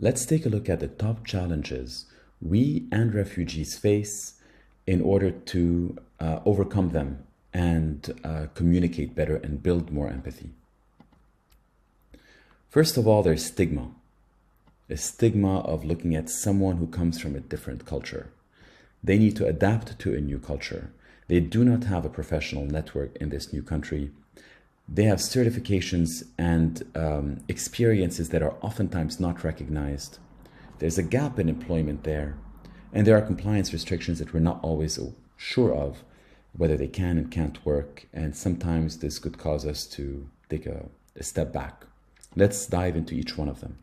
Let's take a look at the top challenges we and refugees face in order to overcome them and communicate better and build more empathy. First of all, there's stigma. The stigma of looking at someone who comes from a different culture. They need to adapt to a new culture. They do not have a professional network in this new country. They have certifications and experiences that are oftentimes not recognized. There's a gap in employment there. And there are compliance restrictions that we're not always sure of, whether they can and can't work. And sometimes this could cause us to take a step back. Let's dive into each one of them.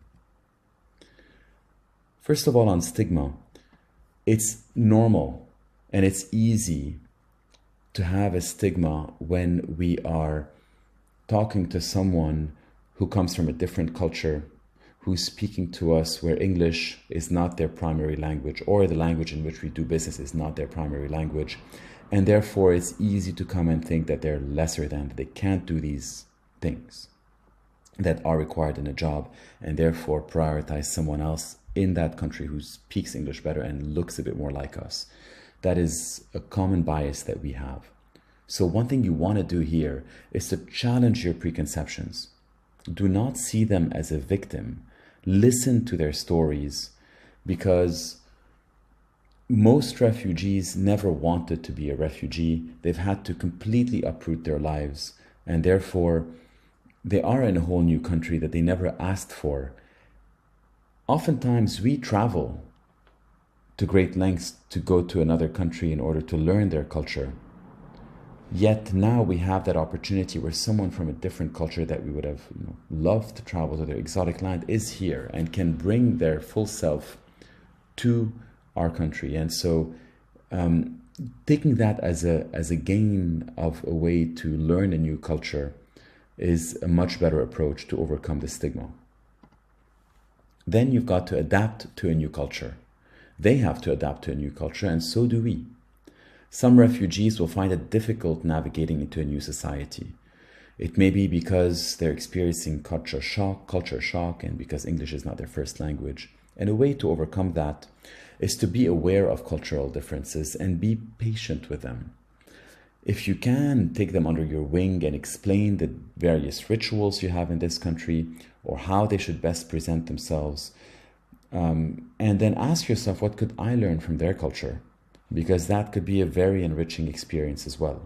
First of all, on stigma, it's normal and it's easy to have a stigma when we are talking to someone who comes from a different culture, who's speaking to us where English is not their primary language, or the language in which we do business is not their primary language. And therefore, it's easy to come and think that they're lesser than, that they can't do these things that are required in a job, and therefore prioritize someone else in that country who speaks English better and looks a bit more like us. That is a common bias that we have. So one thing you want to do here is to challenge your preconceptions. Do not see them as a victim. Listen to their stories, because most refugees never wanted to be a refugee. They've had to completely uproot their lives, and therefore they are in a whole new country that they never asked for. Oftentimes we travel to great lengths to go to another country in order to learn their culture. Yet now we have that opportunity where someone from a different culture that we would have loved to travel to their exotic land is here and can bring their full self to our country. And so taking that as a gain of a way to learn a new culture is a much better approach to overcome the stigma. Then you've got to adapt to a new culture. They have to adapt to a new culture, and so do we. Some refugees will find it difficult navigating into a new society. It may be because they're experiencing culture shock, and because English is not their first language. And a way to overcome that is to be aware of cultural differences and be patient with them. If you can, take them under your wing and explain the various rituals you have in this country or how they should best present themselves. And then ask yourself, what could I learn from their culture? Because that could be a very enriching experience as well.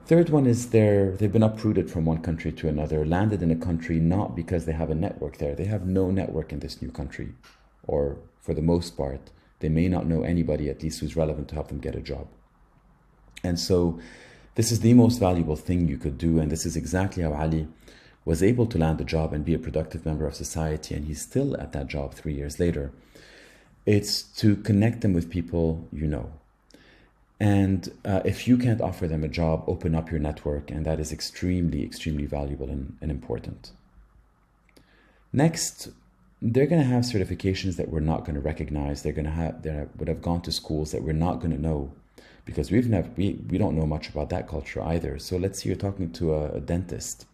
Third one is they've been uprooted from one country to another, landed in a country not because they have a network there. They have no network in this new country, or for the most part, they may not know anybody, at least who's relevant to help them get a job. And so this is the most valuable thing you could do, and this is exactly how Ali was able to land a job and be a productive member of society, and he's still at that job 3 years later. It's to connect them with people you know. And if you can't offer them a job, open up your network, and that is extremely, extremely valuable and important. Next, they're going to have certifications that we're not going to recognize. They would have gone to schools that we're not going to know, because we don't know much about that culture either. So let's say you're talking to a dentist.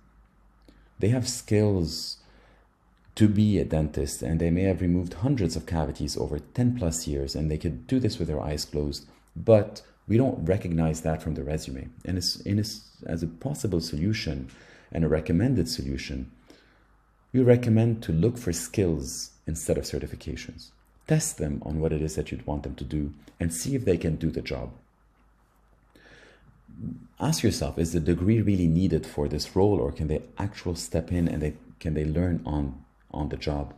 They have skills to be a dentist, and they may have removed hundreds of cavities over 10 plus years, and they could do this with their eyes closed, but we don't recognize that from the resume. And as a possible solution and a recommended solution, we recommend to look for skills instead of certifications. Test them on what it is that you'd want them to do and see if they can do the job. Ask yourself, is the degree really needed for this role, or can they actually step in and can they learn on the job?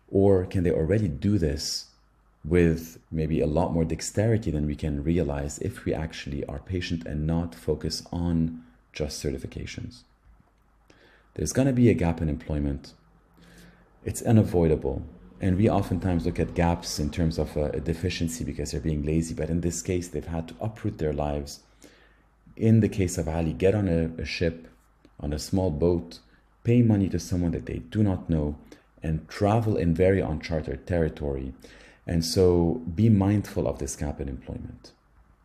Or can they already do this with maybe a lot more dexterity than we can realize if we actually are patient and not focus on just certifications? There's going to be a gap in employment. It's unavoidable. And we oftentimes look at gaps in terms of a deficiency because they're being lazy. But in this case, they've had to uproot their lives. In the case of Ali, get on a ship, on a small boat, pay money to someone that they do not know, and travel in very uncharted territory. And so be mindful of this gap in employment.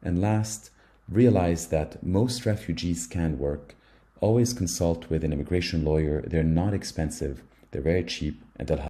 And last, realize that most refugees can work. Always consult with an immigration lawyer. They're not expensive, they're very cheap, and they'll help.